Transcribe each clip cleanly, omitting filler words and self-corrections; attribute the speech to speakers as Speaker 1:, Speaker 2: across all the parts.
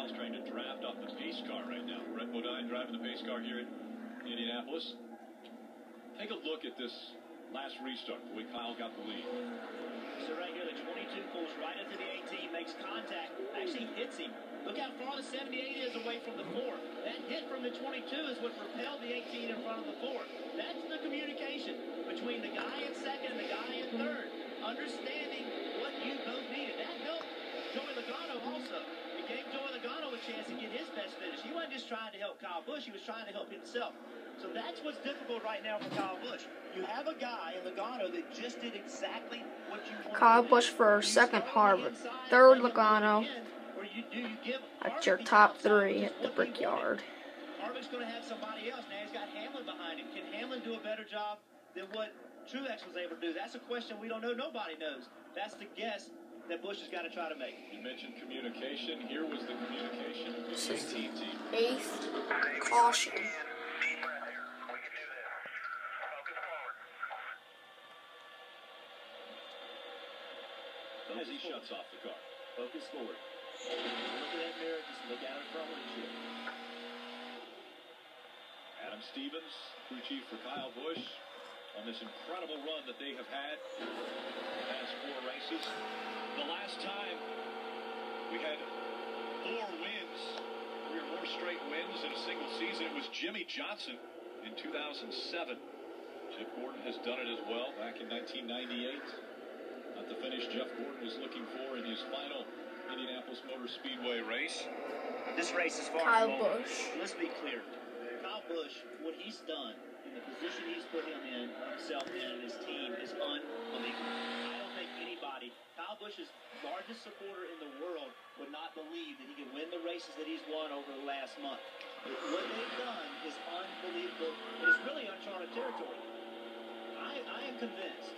Speaker 1: Kyle's trying to draft off the pace car right now. Brett Bodine driving the pace car here in Indianapolis. Take a look at this last restart, the way Kyle got the lead.
Speaker 2: So right here, the 22 pulls right into the 18, makes contact, actually hits him. Look how far the 78 is away from the 4. That hit from the 22 is what propelled the 18 in front of the 4. That's the communication between the guy in second and the guy in third. Understanding what you both needed. That helped Joey Logano also. It gave Joey Logano a chance to get his best finish. He wasn't just trying to help Kyle Busch, he was trying to help himself. So that's what's difficult right now for Kyle Busch. You have a guy in Logano that just did exactly what you wanted.
Speaker 3: Kyle Busch for second, Harvick. Third, Logano. That's your top three at the Brickyard.
Speaker 2: Harvick's going to have somebody else. Now he's got Hamlin behind him. Can Hamlin do a better job than what Truex was able to do? That's a question we don't know. Nobody knows. That's the guess that Busch has got to try to make.
Speaker 1: You mentioned communication. Here was the communication.
Speaker 3: This is the 8th caution.
Speaker 1: As he shuts off the car.
Speaker 2: Focus forward. Look at that mirror. Just look out in front windshield.
Speaker 1: Adam Stevens, crew chief for Kyle Busch, on this incredible run that they have had the past 4 races. The last time we had 4 wins, 3 or more straight wins in a single season, it was Jimmy Johnson in 2007. Jeff Gordon has done it as well back in 1998. Not the finish Jeff Gordon was looking for in his final Indianapolis Motor Speedway race.
Speaker 2: This race is far
Speaker 3: Kyle
Speaker 2: from over.
Speaker 3: Busch.
Speaker 2: Let's be clear. Kyle Busch, what he's done in the position he's put himself in, and his team is unbelievable. I don't think anybody, Kyle Busch's largest supporter in the world, would not believe that he could win the races that he's won over the last month. What they've done is unbelievable. It is really uncharted territory. I am convinced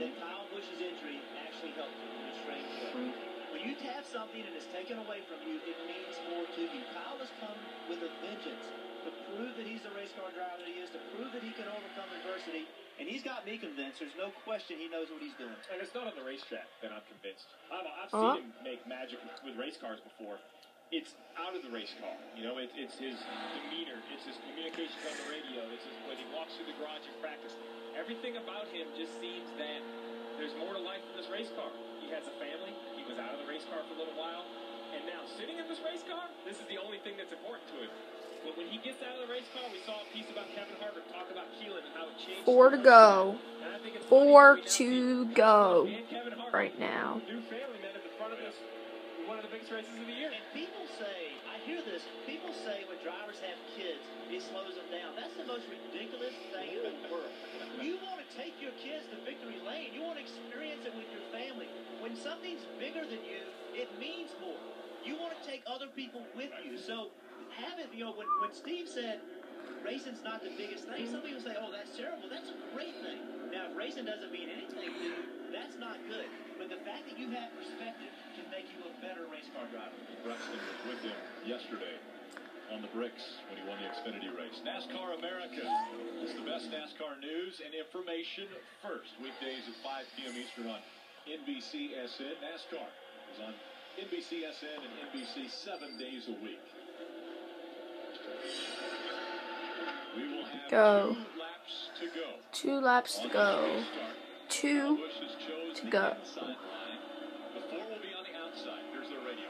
Speaker 2: that Kyle Busch's injury actually helped him in a strange way. When you have something and it's taken away from you, it means more to you. Kyle has come with a vengeance to prove that he's the race car driver that he is, to prove that he can overcome adversity, and he's got me convinced. There's no question he knows what he's doing.
Speaker 4: And it's not on the racetrack that I'm convinced. I've seen him make magic with race cars before. It's out of the race car. You know, it's his demeanor. It's his communications on the radio. It's when he walks through the garage in practice. Everything about him just seems that there's more to life than this race car. He has a family. He was out of the race car for a little while. And now, sitting in this race car, this is the only thing that's important to him. But when he gets out of the race car, we saw a piece about Kevin Harvick talk about Keelan and how it changed.
Speaker 3: 4 to go. 4 to go right now.
Speaker 4: New family men at the front of this, one of the biggest races of the year.
Speaker 2: And people say, I hear this, people say when drivers have kids, it slows them down. That's the most ridiculous thing in the world. You want to take your kids to victory lane. You want to experience it with your family. When something's bigger than you, it means more. You want to take other people with you. So have it, you know, when Steve said racing's not the biggest thing, some people say, oh, that's terrible. That's a great thing. Now, if racing doesn't mean anything to you, that's not good. But the fact that you have perspective can make you a better race car driver.
Speaker 1: Braxton was with him yesterday on the bricks when he won the Xfinity race. NASCAR America is the best NASCAR news and information first. Weekdays at 5 p.m. Eastern on NBCSN. NASCAR is on NBCSN and NBC 7 days a week. We will have 2 laps to go.
Speaker 3: 2 laps to go. 2 to go.
Speaker 1: The 4 will be on the outside. Here's their radio.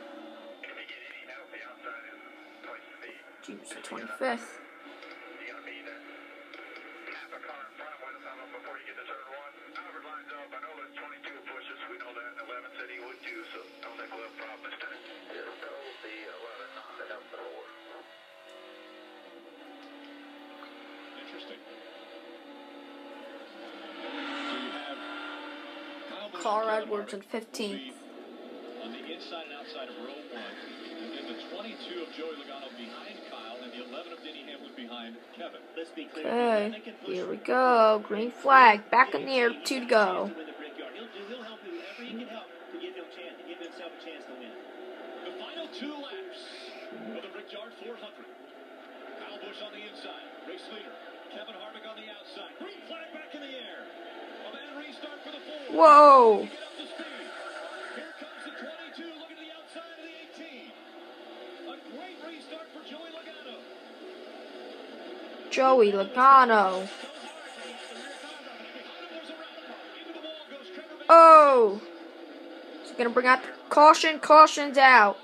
Speaker 3: June 25th.
Speaker 1: Interesting. So you have Kyle
Speaker 3: Carl Edwards in 15th.
Speaker 1: on the inside and outside of row 1, and then the 22 of Joey Logano behind Kyle, and the 11 of Denny Hamlin behind Kevin.
Speaker 2: Let's be clear.
Speaker 3: Okay, here we go. Green flag. Back in the air. 2 to go.
Speaker 2: He'll help whoever he can help to give himself a chance to win.
Speaker 1: The final 2 laps of the Brickyard 400. Kyle Busch on the inside, race leader. Kevin Harvick on the outside. Green flag back in the air. A man restart for the 4.
Speaker 3: Whoa.
Speaker 1: Get up to speed. Here comes the 22 looking to the outside of the 18.
Speaker 3: Joey Logano. Oh! He's gonna bring out the caution. Caution's out.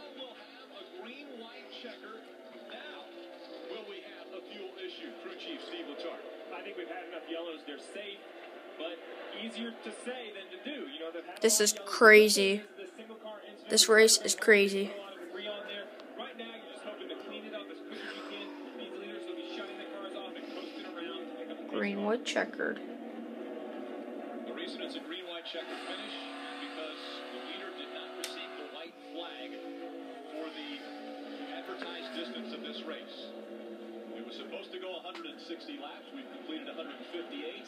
Speaker 3: This is crazy. This race is crazy. Green, white, checkered.
Speaker 1: The reason it's a green, white, checkered finish is because the leader did not receive the white flag for the advertised distance of this race. It was supposed to go 160 laps. We've completed 158.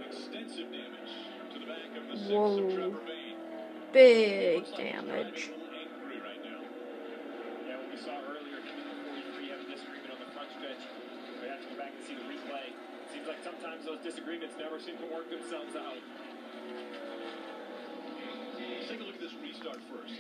Speaker 1: Extensive damage to the back of the 6 of Trevor Bayne.
Speaker 3: Big damage.
Speaker 4: Angry right now. Yeah, what we saw earlier, him in the 43 have a disagreement on the front stretch. We have to go back and see the replay. Seems like sometimes those disagreements never seem to work themselves out.
Speaker 1: Let's take a look at this restart first.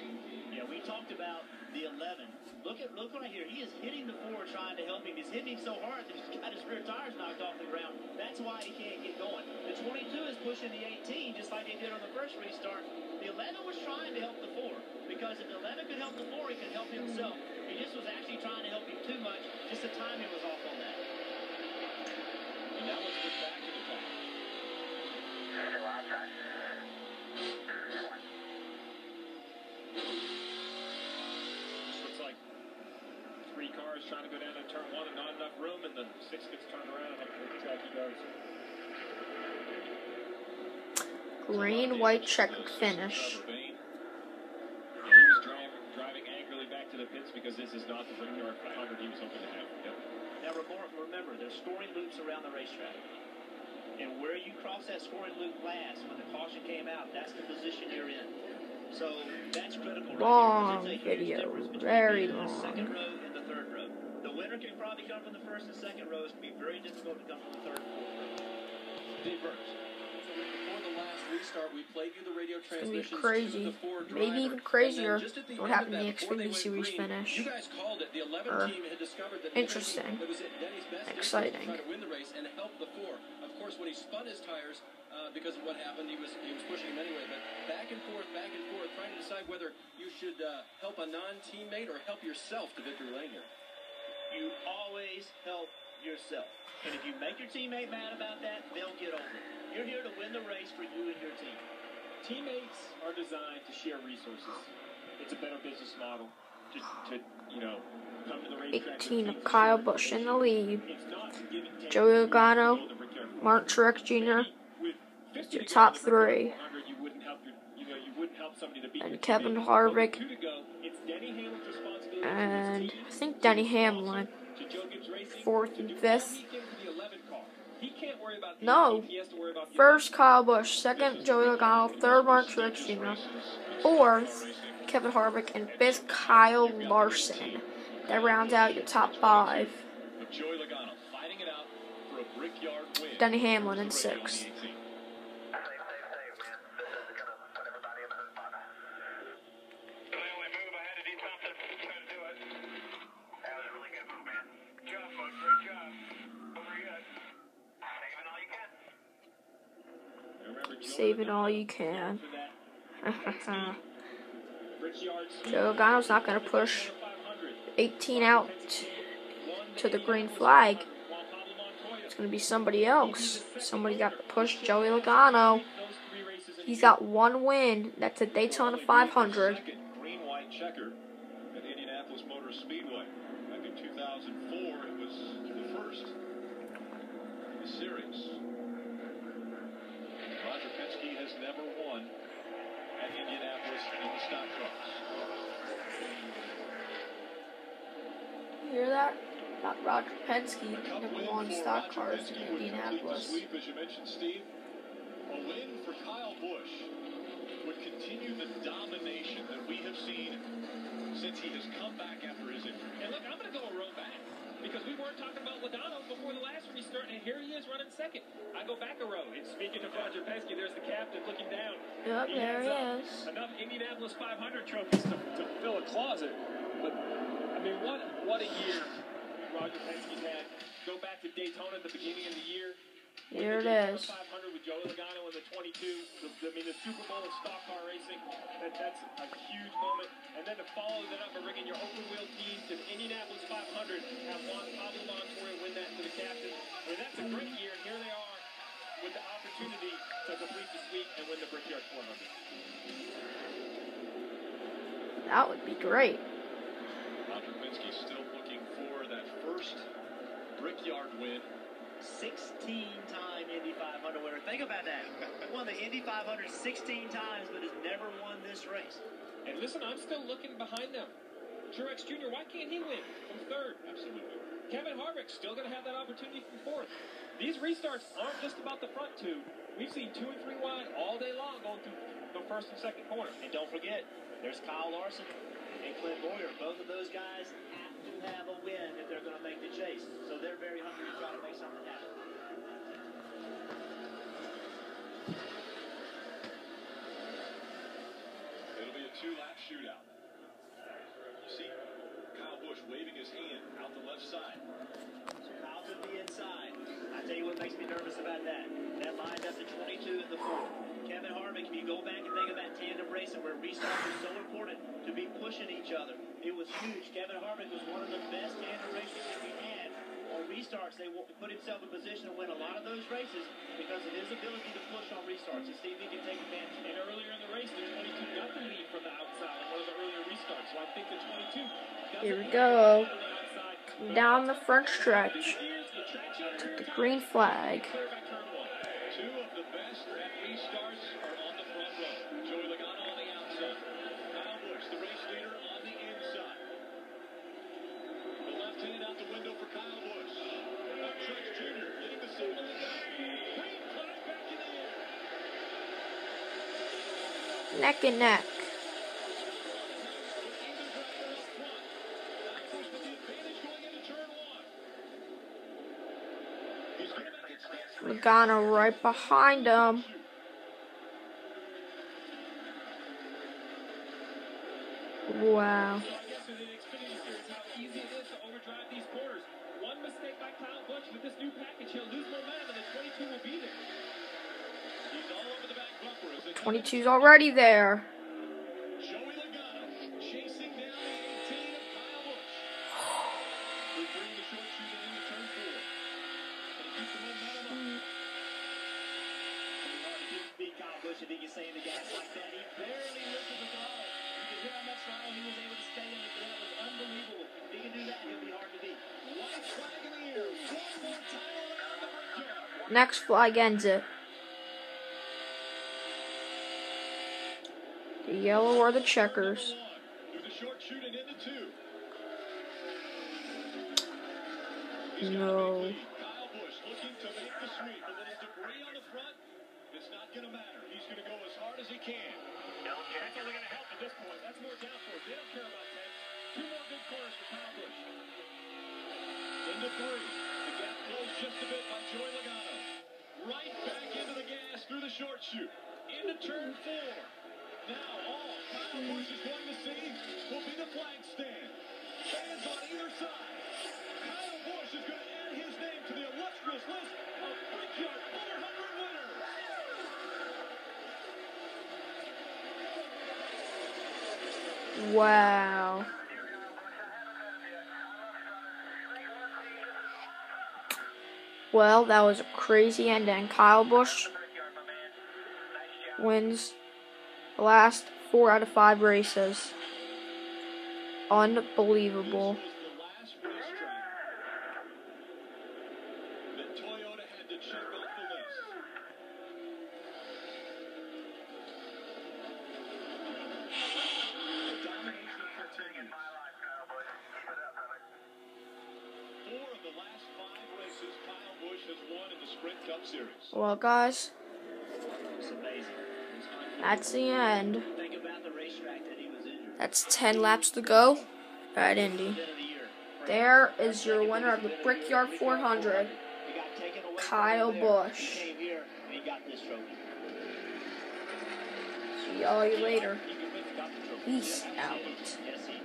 Speaker 2: Yeah, we talked about the 11. Look right here. He is hitting the 4, trying to help him. He's hitting him so hard that he's got his rear tires knocked off the ground. That's why he can't get going. The 22 is pushing the 18, just like they did on the first restart. The 11 was trying to help the 4, because if the 11 could help the 4, he could help himself. He just was actually trying to help him too much. Just the timing was off on that.
Speaker 1: And now let's get back to the car.
Speaker 4: Just looks like 3 cars trying to go down to turn 1 and not enough room, and the 6 gets turned around and the track he goes.
Speaker 3: Green, white, checkered finish.
Speaker 4: He was driving angrily back to the pits because this is not the Brickyard 500 he was hoping to have. Yep.
Speaker 2: Now remember, there's scoring loops around the racetrack. And where you cross that scoring loop last, when the caution came out, that's the position you're in. So that's critical.
Speaker 3: Long
Speaker 2: right
Speaker 3: video,
Speaker 2: here,
Speaker 3: very
Speaker 2: the
Speaker 3: long.
Speaker 2: second row and the third row. The winner can probably come from the first and second rows. It can be very difficult to come from the third and fourth row.
Speaker 1: Dave Burns.
Speaker 5: Before the last restart, we played you the radio
Speaker 3: It's gonna be
Speaker 5: transmissions
Speaker 3: crazy.
Speaker 5: to the 4 driver.
Speaker 3: Maybe even crazier.
Speaker 5: Just at the
Speaker 3: What
Speaker 5: end
Speaker 3: happened
Speaker 5: of
Speaker 3: in the
Speaker 5: that, before they
Speaker 3: Xfinity
Speaker 5: went
Speaker 3: Series
Speaker 5: green,
Speaker 3: finish?
Speaker 5: You guys called it. The 11 team had discovered that
Speaker 3: Interesting.
Speaker 5: it was in Denny's best interest
Speaker 3: Exciting.
Speaker 5: to try to win the race and help the 4. Of course, when he spun his tires, because of what happened, he was pushing him anyway. But back and forth, trying to decide whether you should help a non-teammate or help yourself to victory lane here.
Speaker 2: You always help yourself. And if you make your teammate mad about that, they'll get over it. You're here to win the race for you and your team.
Speaker 4: Teammates are designed to share resources. It's a better business model to come to the racetrack.
Speaker 3: 18 of Kyle Busch in the lead.
Speaker 4: It's not give and take.
Speaker 3: Joey Logano, Mark Truex Jr.,
Speaker 4: With
Speaker 3: your top 3.
Speaker 4: You wouldn't help somebody to beat
Speaker 3: And
Speaker 4: your
Speaker 3: Kevin
Speaker 4: teammate.
Speaker 3: Harvick,
Speaker 4: 2 to go. It's Denny Hamlin's responsibility
Speaker 3: and
Speaker 4: to his
Speaker 3: I
Speaker 4: team.
Speaker 3: think Denny Hamlin,
Speaker 4: To Joe Gibbs Racing,
Speaker 3: 4th
Speaker 4: to
Speaker 3: and
Speaker 4: do all
Speaker 3: 5th.
Speaker 4: he can for the 11 car. He can't worry about the
Speaker 3: No.
Speaker 4: 18, he has to worry about the
Speaker 3: 1st, Kyle Busch. 2nd, Joey Logano. 3rd, Mark Truex Jr. 4th, Kevin Harvick. And 5th, Kyle Larson. That rounds out your top 5.
Speaker 1: But Joey Logano fighting it out for a Brickyard win.
Speaker 3: Denny Hamlin in 6th. Saving all you can. Joe Logano's not going to push 18 out to the green flag. It's going to be somebody else. Somebody's got to push Joey Logano. He's got 1 win. That's a Daytona 500.
Speaker 1: Green, white, checker at Indianapolis Motor Speedway. Back in 2004, it was the first in the series. Roger Penske has never won at Indianapolis in the stock cars.
Speaker 3: You hear that? Not Roger Penske. Never won stock cars in Indianapolis.
Speaker 1: Sweep, as you mentioned, Steve. A win for Kyle Busch would continue the domination that we have seen since he has come back after his injury.
Speaker 4: And look, I'm going to go a row back because we weren't talking about Logano before the last restart, and here he is running 2nd. I go back a row. And speaking of Roger Penske, there's the captain looking down.
Speaker 3: Yep, there he is.
Speaker 4: Enough Indianapolis 500 trophies to fill a closet. But, I mean, what a year Roger Penske's had. go back to Daytona at the beginning of the year.
Speaker 3: Here it
Speaker 4: Daytona
Speaker 3: is.
Speaker 4: 500 with Joey Logano in the 22. The Super Bowl of stock car racing. That's a huge moment. And then to follow that up by bringing your open wheel team to the Indianapolis 500, have Juan Pablo Montoya win that to the captain. I mean, that's a great year. And here they are with the opportunity to complete the sweep and win the Brickyard 400.
Speaker 3: That would be great.
Speaker 1: Roger Penske still looking for that first Brickyard win.
Speaker 2: 16-time Indy 500 winner. Think about that. Won the Indy 500 16 times, but has never won this race.
Speaker 4: And listen, I'm still looking behind them. Truex Jr., why can't he win from third? Absolutely. Kevin Harvick's still going to have that opportunity from fourth. These restarts aren't just about the front two. We've seen 2 and 3 wide all day long going through the first and second corner.
Speaker 2: And don't forget, there's Kyle Larson and Clint Boyer. Both of those guys have to have a win if they're going to make the chase. So they're very hungry to try to make something happen.
Speaker 1: It'll be a 2-lap shootout. You see Kyle Busch waving his hand out the left side.
Speaker 2: So Kyle to the inside. I tell you what makes me nervous about that. That lined up to 22 in the fourth. Kevin Harvick, if you go back and think of that tandem racing where restarts are so important to be pushing each other, it was huge. Kevin Harvick was one of the best tandem racers that we had. On restarts, they put himself in position to win a lot of those races because of his ability to push on restarts and see if he can take advantage.
Speaker 4: And earlier in the race, the 22 got the lead from the outside on one of the earlier restarts. So I think the 22
Speaker 3: Here we go. Down the front stretch. Took the green flag.
Speaker 1: Two of the best at restarts are on the front row. Joey Logano on the outside. Kyle Busch, the race leader, on the inside. The left hand out the window for Kyle Busch. Truex Jr. getting the signal to go. Green flag back in the air.
Speaker 3: Neck and neck. Logano right behind him. Wow.
Speaker 4: So I guess in the Xfinity Series, how easy it is to overdrive these corners. One mistake by Kyle Busch with this new package, he'll lose momentum, and the 22 will be there.
Speaker 1: He's all over the back bumper as they
Speaker 3: 22's already there.
Speaker 1: Joey Logano chasing down the 18 of Kyle Busch. We bring the short shoot into turn 4. Can he keep the momentum up?
Speaker 2: It's hard to beat Kyle Busch if he can stay in the gas like that. He barely lifted the throttle. You can hear how much throttle he was able to stay in. That was unbelievable. If he can do that, he'll be hard to beat.
Speaker 1: White flag in the air. One more time around the Brickyard.
Speaker 3: Next flag ends it. The yellow or the checkers.
Speaker 1: With the short shoot and into 2.
Speaker 3: No.
Speaker 1: Kyle Busch looking to make the sweep. A little debris on the front. It's not going to matter. He's going to go as hard as he can.
Speaker 4: That's only going to help at this point. That's more downforce. They don't care about that. 2 more good corners for Kyle Busch.
Speaker 1: Into 3. The gap closed just a bit by Joey Logano. Right back into the gas through the short shoot. Into turn 4. Now all Kyle Busch is going to see will be the flag stand. Fans on either side. Kyle Busch is going to add his name to the illustrious list of Brickyard 400 winners.
Speaker 3: Wow. Well, that was a crazy ending. Kyle Busch wins the last 4 out of 5 races. Unbelievable.
Speaker 1: This was the last racetrack that Toyota had to check off the list. The domination continues. 4 of the last 5 races Kyle Busch has won in the Sprint Cup Series.
Speaker 3: Well, guys,
Speaker 2: It's amazing. It's unbelievable.
Speaker 3: that's the end.
Speaker 2: Think about the racetrack that he was injured.
Speaker 3: That's 10 laps to go at Indy.
Speaker 2: Event of the year.
Speaker 3: There is your winner of the Brickyard 400,
Speaker 2: He got taken away from
Speaker 3: Kyle
Speaker 2: him there.
Speaker 3: Busch.
Speaker 2: He came here and he got this trophy.
Speaker 3: See all you later.
Speaker 2: He got the trophy.
Speaker 3: Peace out.
Speaker 2: Yes, he